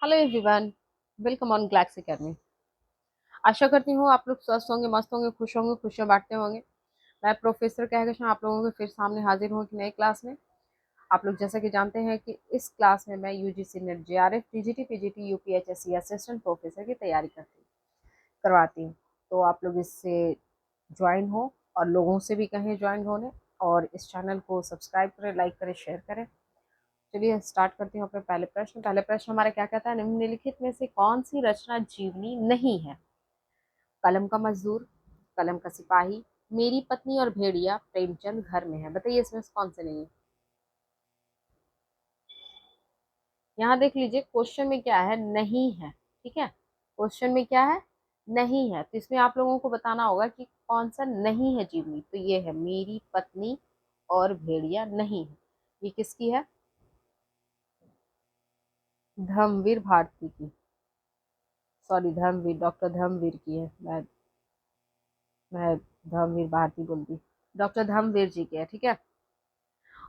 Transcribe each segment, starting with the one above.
Hello everyone, welcome on Glax academy. आशा करती हूँ आप लोग स्वस्थ होंगे, मस्त होंगे, खुश होंगे, खुशियाँ बांटते होंगे। मैं प्रोफेसर कहकशां आप लोगों के फिर सामने हाजिर हूँ एक नई क्लास में। आप लोग जैसा कि जानते हैं कि इस क्लास में मैं UGC net JRF TGT PGT UPHSC assistant professor की तैयारी करवाती हूँ। तो आप लोग इससे ज्वाइन हो और लोगों से भी कहें ज्वाइन होने, और इस चैनल को सब्सक्राइब करें, लाइक करें, शेयर करें। चलिए स्टार्ट करती हूँ अपने पहले प्रश्न हमारा क्या कहता है, निम्नलिखित में से कौन सी रचना जीवनी नहीं है? कलम का मजदूर, कलम का सिपाही, मेरी पत्नी और भेड़िया, प्रेमचंद घर में है। बताइए इसमें से कौन से नहीं है? यहाँ देख लीजिए क्वेश्चन में क्या है, नहीं है। ठीक है, क्वेश्चन में क्या है, नहीं है। तो इसमें आप लोगों को बताना होगा कि कौन सा नहीं है जीवनी। तो ये है मेरी पत्नी और भेड़िया नहीं है। ये किसकी है? धर्मवीर भारती की, सॉरी धर्मवीर, डॉक्टर धर्मवीर की है। मैं धर्मवीर भारती बोलती, डॉक्टर धर्मवीर जी के है। ठीक है,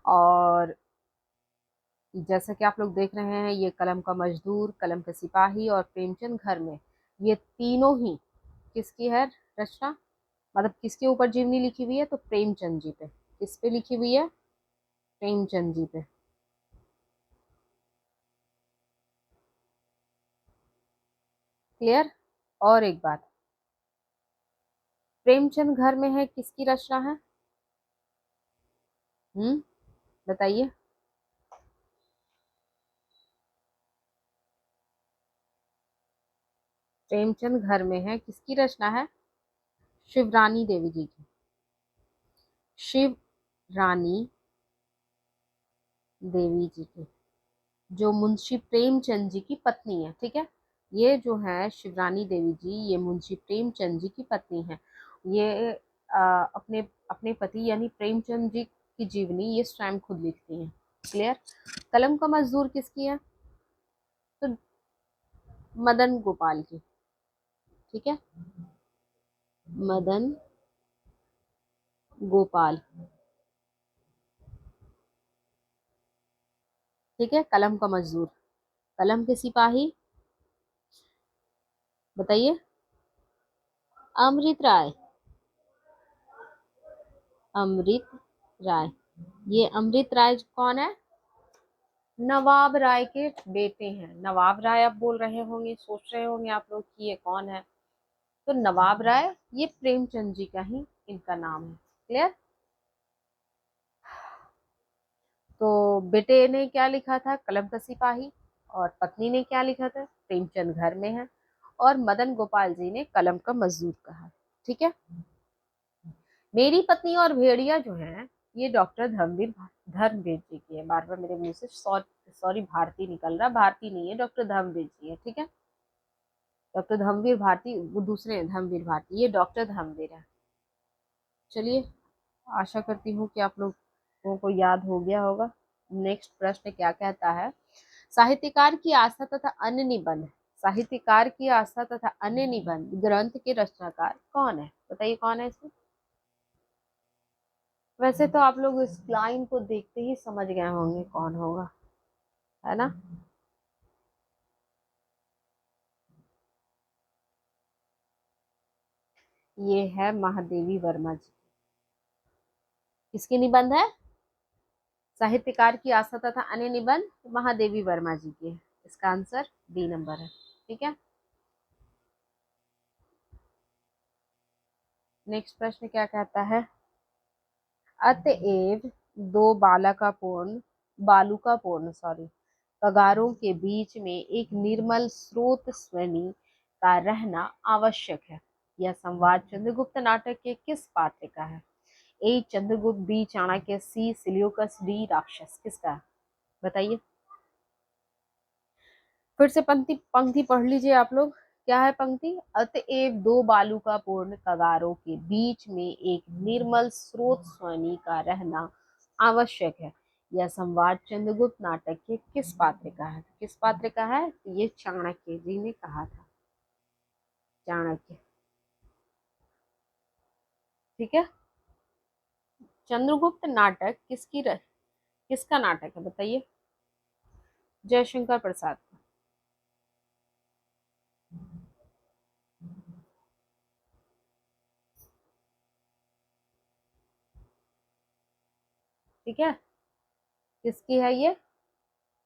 और जैसा कि आप लोग देख रहे हैं, ये कलम का मजदूर, कलम का सिपाही और प्रेमचंद घर में, ये तीनों ही किसकी है रचना? मतलब किसके ऊपर जीवनी लिखी हुई है? तो प्रेमचंद जी पे। किस पे लिखी हुई है? प्रेमचंद जी पे। क्लियर? और एक बात, प्रेमचंद घर में है किसकी रचना है? बताइए। प्रेमचंद घर में है किसकी रचना है? शिवरानी देवी जी की। शिव रानी देवी जी की, जो मुंशी प्रेमचंद जी की पत्नी है। ठीक है, ये जो है शिवरानी देवी जी, ये मुंशी प्रेमचंद जी की पत्नी है। ये अपने अपने पति यानी प्रेमचंद जी की जीवनी ये स्वयं खुद लिखती हैं। क्लियर? कलम का मजदूर किसकी है? तो मदन गोपाल की। ठीक है, मदन गोपाल। ठीक है, कलम का मजदूर। कलम के सिपाही बताइए। अमृत राय। अमृत राय, ये अमृत राय कौन है? नवाब राय के बेटे हैं। नवाब राय आप बोल रहे होंगे, सोच रहे होंगे आप लोग कि ये कौन है। तो नवाब राय ये प्रेमचंद जी का ही इनका नाम है। क्लियर? तो बेटे ने क्या लिखा था? कलम का सिपाही। और पत्नी ने क्या लिखा था? प्रेमचंद घर में है। और मदन गोपाल जी ने कलम का मजदूर कहा। ठीक है, मेरी पत्नी और भेड़िया जो है, ये डॉक्टर धर्मवीर जी की है। बार बार मेरे मुंह से सॉरी भारती निकल रहा, भारती नहीं है, डॉक्टर धर्मवीर जी है। ठीक है, डॉक्टर धर्मवीर भारती वो दूसरे हैं, धर्मवीर भारती, ये डॉक्टर धर्मवीर है। चलिए, आशा करती हूँ कि आप लोगों को याद हो गया होगा। नेक्स्ट प्रश्न क्या कहता है, साहित्यकार की आस्था तथा अन्य निबंध, साहित्यकार की आस्था तथा अन्य निबंध ग्रंथ के रचनाकार कौन है? बताइए कौन है इसमें? वैसे तो आप लोग इस लाइन को देखते ही समझ गए होंगे कौन होगा, है ना? ये है महादेवी वर्मा जी। किसकी निबंध है? साहित्यकार की आस्था तथा अन्य निबंध महादेवी वर्मा जी के। इसका आंसर बी नंबर है। ठीक है, नेक्स्ट प्रश्न क्या कहता है, अतएव दो बालू का पूर्ण सॉरी कगारों के बीच में एक निर्मल स्रोत स्वनी का रहना आवश्यक है। यह संवाद चंद्रगुप्त नाटक के किस पात्र का है? ए चंद्रगुप्त, बी चाणक्य, सी सिलियोकस, डी राक्षस। किसका है? बताइए। फिर से पंक्ति पंक्ति पढ़ लीजिए आप लोग। क्या है पंक्ति? अतएव दो बालू का पूर्ण कगारों के बीच में एक निर्मल स्रोत स्वनी का रहना आवश्यक है। यह संवाद चंद्रगुप्त नाटक के किस पात्र का है? किस पात्र का है? ये चाणक्य जी ने कहा था, चाणक्य। ठीक है, चंद्रगुप्त नाटक किसका नाटक है? बताइए। जयशंकर प्रसाद का। ठीक है, किसकी है ये?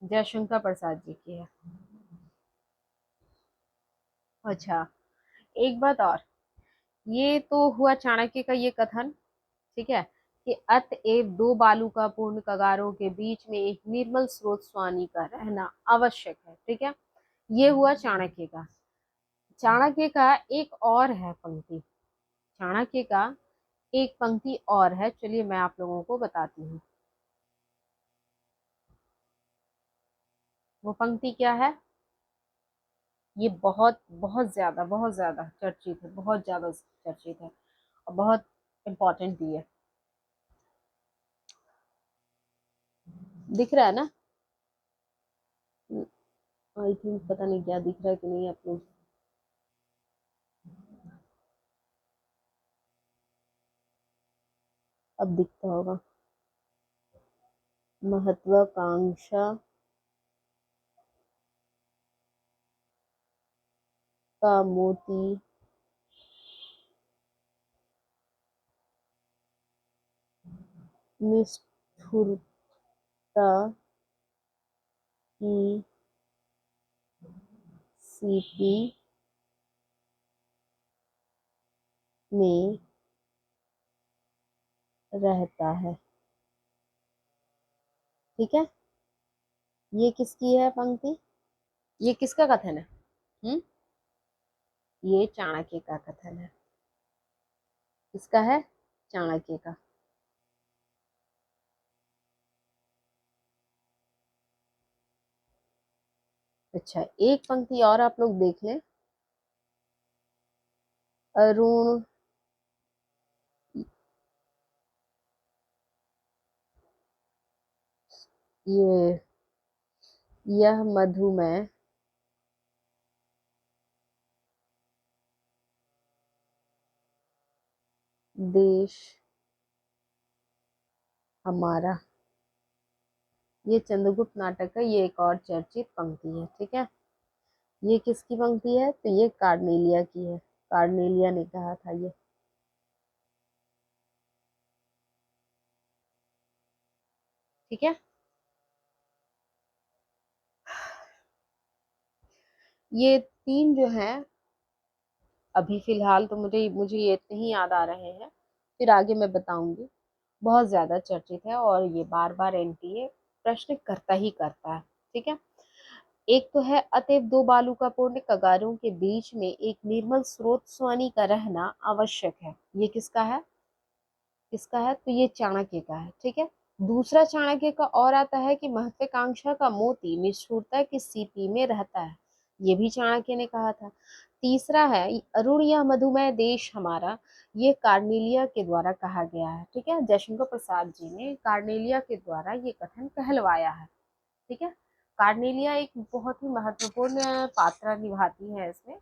जयशंकर प्रसाद जी की है। अच्छा, एक बात और, ये तो हुआ चाणक्य का ये कथन, ठीक है, कि अतएव दो बालू का पूर्ण कगारों के बीच में एक निर्मल स्रोत स्वानी का रहना आवश्यक है, ठीक है, ये हुआ चाणक्य का। चाणक्य का एक और है पंक्ति, चाणक्य का एक पंक्ति और है, चलिए मैं आप लोगों को बताती हूँ। वो पंक्ति क्या है? ये बहुत ज्यादा चर्चित है, बहुत ज्यादा चर्चित है और बहुत इम्पोर्टेंट भी है। दिख रहा है ना? आई थिंक, पता नहीं क्या दिख रहा है कि नहीं आप लोग। अब दिखता होगा। महत्वाकांक्षा का मोती निष्ठुरता की सीपी में रहता है, ठीक है। ये किसकी है पंक्ति? ये किसका कथन है? हम्म, ये चाणक्य का कथन है। किसका है? चाणक्य का। अच्छा, एक पंक्ति और आप लोग देख लें। अरुण ये यह मधुमेह देश हमारा, ये चंद्रगुप्त नाटक का ये एक और चर्चित पंक्ति है, ठीक है। ये किसकी पंक्ति है? तो ये कार्नेलिया की है, कार्नेलिया ने कहा था ये, ठीक है। ये तीन जो है, अभी फिलहाल तो मुझे मुझे ये इतने ही याद आ रहे हैं, फिर आगे मैं बताऊंगी। बहुत ज्यादा चर्चित है और ये बार बार एनटीए प्रश्न करता ही करता है, ठीक है। एक तो है, अतएव दो बालू का पूर्ण कगारों के बीच में एक निर्मल स्रोत स्वानी का रहना आवश्यक है। ये किसका है? किसका है? तो ये चाणक्य का है, ठीक है। दूसरा चाणक्य का और आता है कि महत्वाकांक्षा का मोती निष्ठुरता की सीपी में रहता है, ये भी चाणक्य ने कहा था। तीसरा है, अरुण यह मधुमेह देश हमारा, ये कार्नेलिया के द्वारा कहा गया है, ठीक है। जयशंकर प्रसाद जी ने कार्नेलिया के द्वारा ये कथन कहलवाया है, ठीक है। कार्नेलिया एक बहुत ही महत्वपूर्ण पात्र निभाती है इसमें,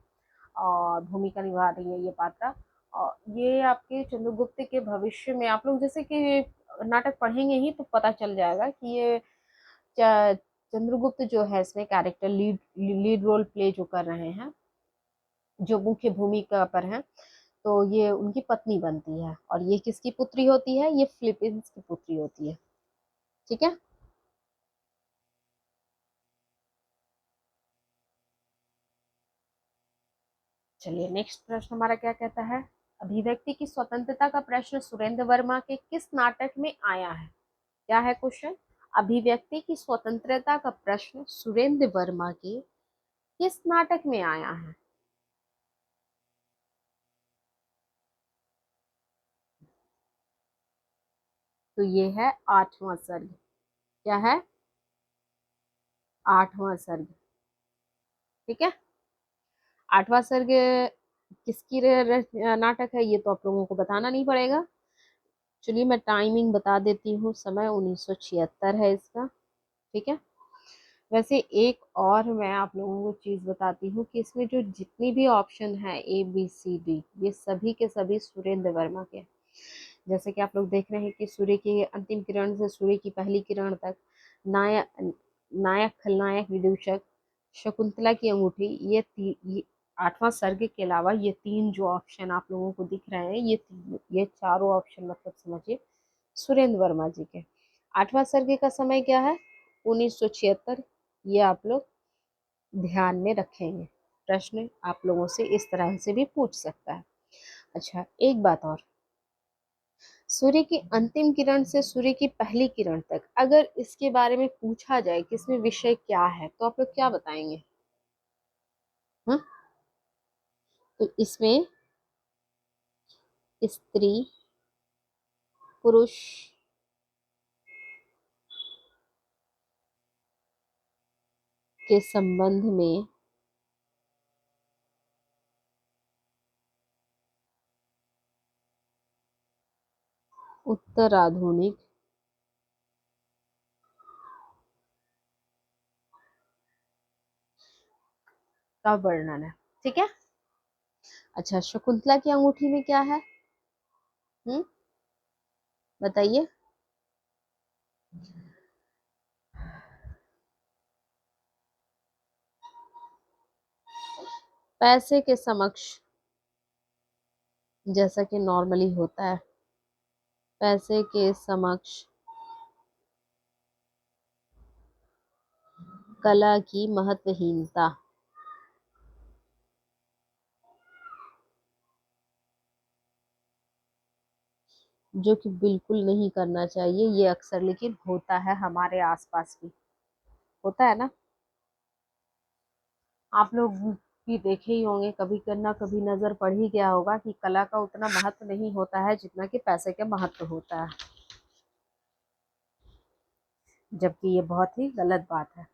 और भूमिका निभा रही है ये पात्रा। और ये आपके चंद्रगुप्त के भविष्य में, आप लोग जैसे कि नाटक पढ़ेंगे ही तो पता चल जाएगा कि ये चंद्रगुप्त जो है इसमें character lead lead role play जो कर रहे हैं, जो मुख्य भूमिका पर हैं, तो ये उनकी पत्नी बनती है। और ये किसकी पुत्री होती है? ये फिलीपींस की पुत्री होती है, ठीक है। चलिए, नेक्स्ट प्रश्न हमारा क्या कहता है? अभिव्यक्ति की स्वतंत्रता का प्रश्न सुरेंद्र वर्मा के किस नाटक में आया है? क्या है क्वेश्चन? अभिव्यक्ति की स्वतंत्रता का प्रश्न सुरेंद्र वर्मा के किस नाटक में आया है? तो ये है आठवां सर्ग। क्या है? आठवां सर्ग, ठीक है। आठवां सर्ग किसकी नाटक है ये तो आप लोगों को बताना नहीं पड़ेगा। चलिए मैं टाइमिंग बता देती हूँ, समय 1976 है इसका, ठीक है। वैसे एक और मैं आप लोगों को चीज बताती हूँ कि इसमें जो जितनी भी ऑप्शन है ABCD, ये सभी के सभी सुरेंद्र वर्मा के। जैसे कि आप लोग देख रहे हैं कि सूर्य की अंतिम किरण से सूर्य की पहली किरण तक, नायक नायक खलनायक विदूषक, शकुंतला की अंगूठी, ये आठवां सर्ग के अलावा ये तीन जो ऑप्शन आप लोगों को दिख रहे हैं, ये चारों ऑप्शन मतलब समझिए सुरेंद्र वर्मा जी के। 8वां सर्गे का समय क्या है? 1976। ये आप लोग ध्यान में रखेंगे, प्रश्न आप लोगों से इस तरह से भी पूछ सकता है। अच्छा, एक बात और, सूर्य की अंतिम किरण से सूर्य की पहली किरण तक अगर इसके बारे में पूछा जाए कि इसमें विषय क्या है, तो आप लोग क्या बताएंगे? हाँ, तो इसमें स्त्री पुरुष के संबंध में उत्तराधुनिक का वर्णन है। ठीक है। अच्छा, शकुंतला की अंगूठी में क्या है? बताइए। पैसे के समक्ष, जैसा कि नॉर्मली होता है, पैसे के समक्ष कला की महत्वहीनता, जो कि बिल्कुल नहीं करना चाहिए। ये अक्सर लेकिन होता है, हमारे आसपास भी होता है ना। आप लोग भी देखे ही होंगे, कभी करना कभी नजर पड़ ही गया होगा कि कला का उतना महत्व नहीं होता है जितना कि पैसे का महत्व होता है, जबकि ये बहुत ही गलत बात है।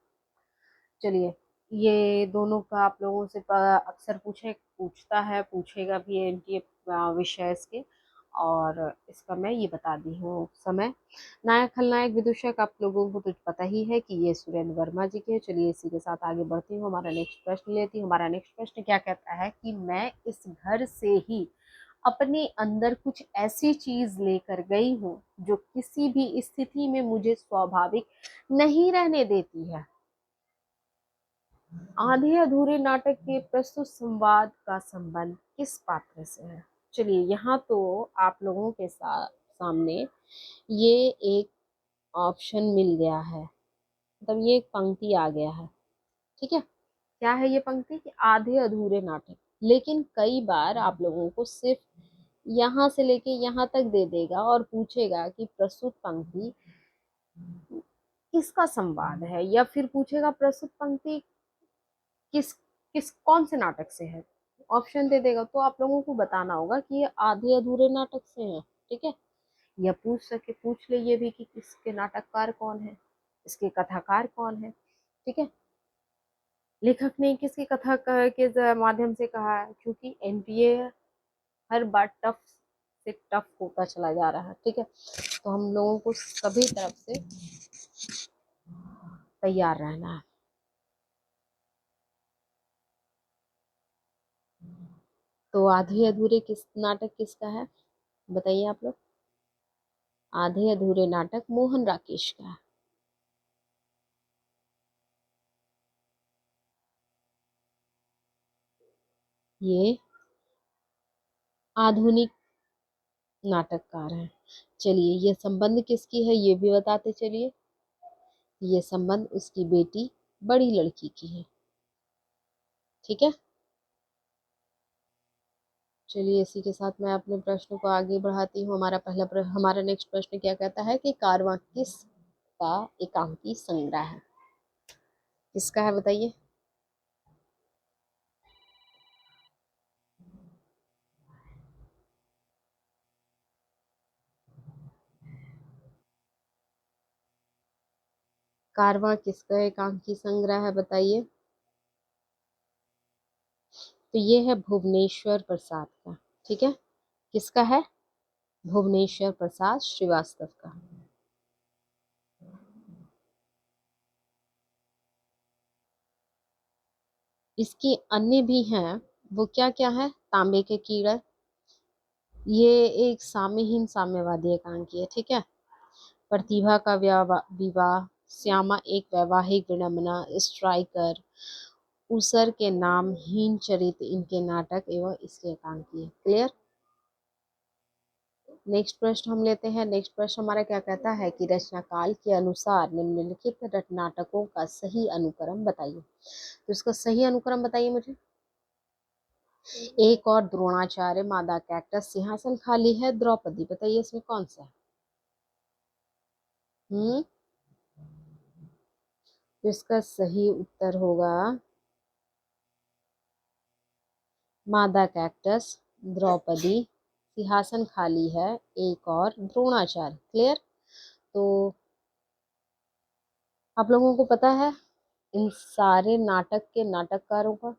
चलिए, ये दोनों का आप लोगों से अक्सर पूछता है, पूछेगा भी है इनके विषय के। और इसका मैं ये बता दी हूँ समय। नायक खलनायक विदूषक आप लोगों को तो पता ही है कि ये सुरेंद्र वर्मा जी के हैं। चलिए, इसी के साथ आगे बढ़ती हूँ, हमारा नेक्स्ट प्रश्न लेती हूँ। हमारा नेक्स्ट प्रश्न क्या कहता है कि मैं इस घर से ही अपने अंदर कुछ ऐसी चीज लेकर गई हूँ जो किसी भी स्थिति में मुझे स्वाभाविक नहीं रहने देती है। आधे अधूरे नाटक के प्रस्तुत संवाद का संबंध किस पात्र से है? चलिए, यहाँ तो आप लोगों के साथ सामने ये एक ऑप्शन मिल गया है, मतलब ये एक पंक्ति आ गया है। ठीक है। क्या है ये पंक्ति? कि आधे अधूरे नाटक, लेकिन कई बार आप लोगों को सिर्फ यहाँ से लेके यहाँ तक दे देगा और पूछेगा कि प्रस्तुत पंक्ति किसका संवाद है, या फिर पूछेगा प्रस्तुत पंक्ति किस किस कौन से नाटक से है। ऑप्शन दे देगा, तो आप लोगों को बताना होगा कि ये आधे अधूरे नाटक से है। ठीक है। या पूछ ले ये भी कि इसके नाटककार कौन है, इसके कथाकार कौन है। ठीक है। लेखक ने किसकी कथा के माध्यम से कहा है, क्योंकि एनपीए हर बार टफ से टफ होता चला जा रहा है। ठीक है। तो हम लोगों को सभी तरफ से तैयार रहना है। तो आधे अधूरे किस नाटक किसका है, बताइए आप लोग। आधे अधूरे नाटक मोहन राकेश का है। ये आधुनिक नाटककार है। चलिए, ये संबंध किसकी है ये भी बताते चलिए। ये संबंध उसकी बेटी बड़ी लड़की की है। ठीक है। चलिए, इसी के साथ मैं अपने प्रश्न को आगे बढ़ाती हूँ। हमारा नेक्स्ट प्रश्न क्या कहता है कि कारवां किस का एकांकी संग्रह है? किसका है बताइए। कारवां किसका एकांकी संग्रह है बताइए। तो ये है भुवनेश्वर प्रसाद का। ठीक है। किसका है? भुवनेश्वर प्रसाद श्रीवास्तव का। इसकी अन्य भी हैं। वो क्या क्या है? तांबे के कीड़े, ये एक साम्यहीन साम्यवादी एकांकी है। ठीक है। प्रतिभा का विवाह, श्यामा एक वैवाहिक विडंबना, स्ट्राइकर, उसर के नाम, हीन चरित इनके नाटक एवं इसके एकांकी है। क्लियर? नेक्स्ट प्रश्न हम लेते हैं। नेक्स्ट प्रश्न हमारा क्या कहता है कि रचनाकाल के अनुसार निम्नलिखित नाटकों का सही अनुक्रम बताइए। तो इसका सही अनुक्रम बताइए मुझे। एक और द्रोणाचार्य, मादा कैक्टस, सिंहासन खाली है, द्रौपदी, बताइए इसमें कौन सा है। तो इसका सही उत्तर होगा मादा कैक्टस, द्रौपदी, सिंहासन खाली है, एक और द्रोणाचार्य। क्लियर। तो आप लोगों को पता है इन सारे नाटक के नाटककारों का।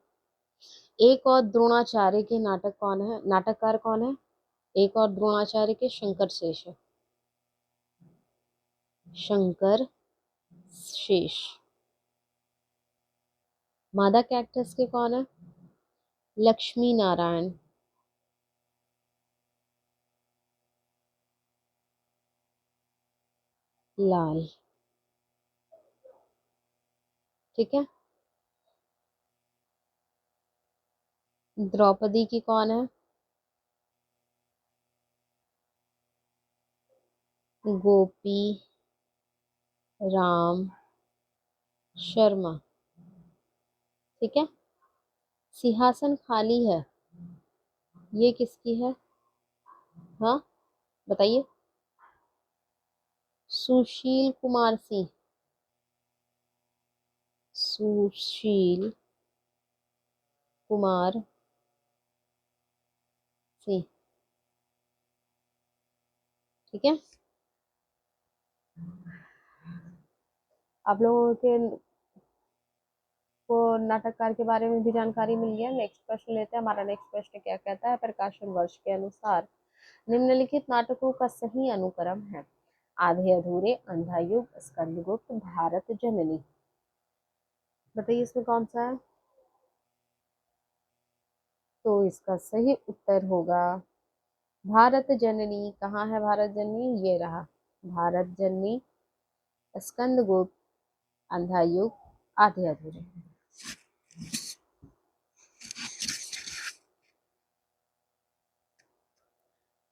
एक और द्रोणाचार्य के नाटक कौन है, नाटककार कौन है। एक और द्रोणाचार्य के शंकर शेष है, शंकर शेष। मादा कैक्टस के कौन है, लक्ष्मी नारायण। लाल। ठीक है। द्रौपदी की कौन है, गोपी राम शर्मा। ठीक है। सिंहासन खाली है, ये किसकी है। हाँ बताइए। सुशील कुमार सिंह, सुशील कुमार सिंह। ठीक है। आप लोगों के को नाटककार के बारे में भी जानकारी मिल गया। नेक्स्ट प्रश्न लेते हैं। हमारा नेक्स्ट प्रश्न क्या कहता है, प्रकाशन वर्ष के अनुसार निम्नलिखित नाटकों का सही अनुक्रम है। आधे अधूरे, अंधा युग, स्कंदगुप्त, भारत जननी। बताइए इसमें कौन सा है। तो इसका सही उत्तर होगा भारत जननी। कहाँ है भारत जननी, ये रहा भारत जननी, स्कंदगुप्त, अंधा युग, आधे अधूरे।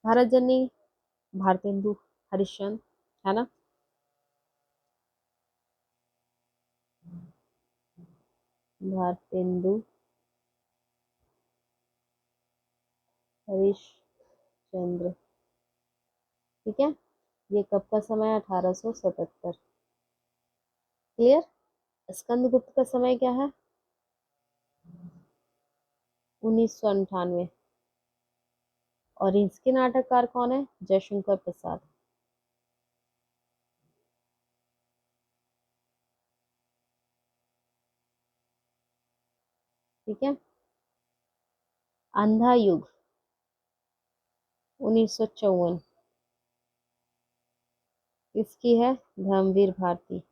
भारत जननी भारतेंदु हरिश्चंद्र है ना। भारतेंदु हरिश्चंद्र। ठीक है। ये कब का समय है, 1877। क्लियर। स्कंदगुप्त का समय क्या है, 1998। और इसके नाटककार कौन है, जयशंकर प्रसाद। ठीक है। अंधा युग 1954, इसकी है धर्मवीर भारती।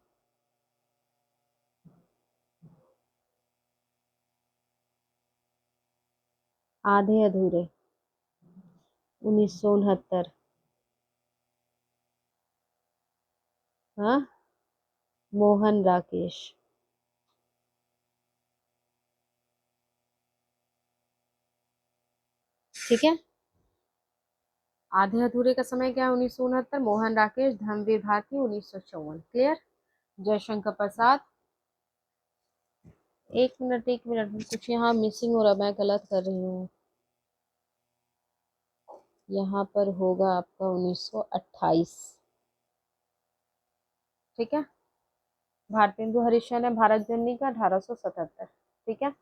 आधे अधूरे 1969। हाँ, मोहन राकेश। ठीक है। आधे अधूरे का समय क्या है, 1969। मोहन राकेश, धर्मवीर भारती 1954। क्लियर। जयशंकर प्रसाद। एक मिनट कुछ यहाँ मिसिंग हो रहा, मैं गलत कर रही हूँ। यहाँ पर होगा आपका 1928। ठीक है। भारतेंदु हरिश्चंद्र है भारत जननी का 1877। ठीक है।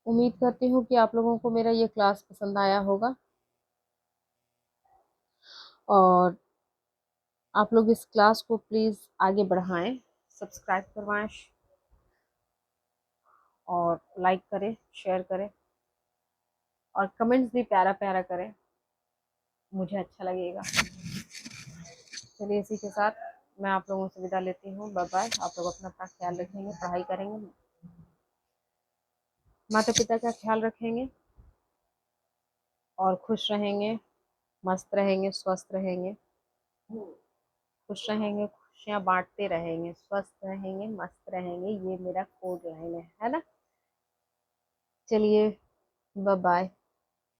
उम्मीद करती हूँ कि आप लोगों को मेरा ये क्लास पसंद आया होगा और आप लोग इस क्लास को प्लीज़ आगे बढ़ाएं, सब्सक्राइब करवाएं और लाइक करें, शेयर करें और कमेंट्स भी प्यारा प्यारा करें, मुझे अच्छा लगेगा। चलिए इसी के साथ मैं आप लोगों से विदा लेती हूँ। Bye bye. आप लोग अपना अपना ख्याल रखेंगे, पढ़ाई करेंगे, माता पिता का ख्याल रखेंगे और खुश रहेंगे, मस्त रहेंगे, स्वस्थ रहेंगे। खुश रहेंगे, खुशियाँ बांटते रहेंगे, स्वस्थ रहेंगे, मस्त रहेंगे, ये मेरा कोड लाइन है ना। चलिए, बाय बाय।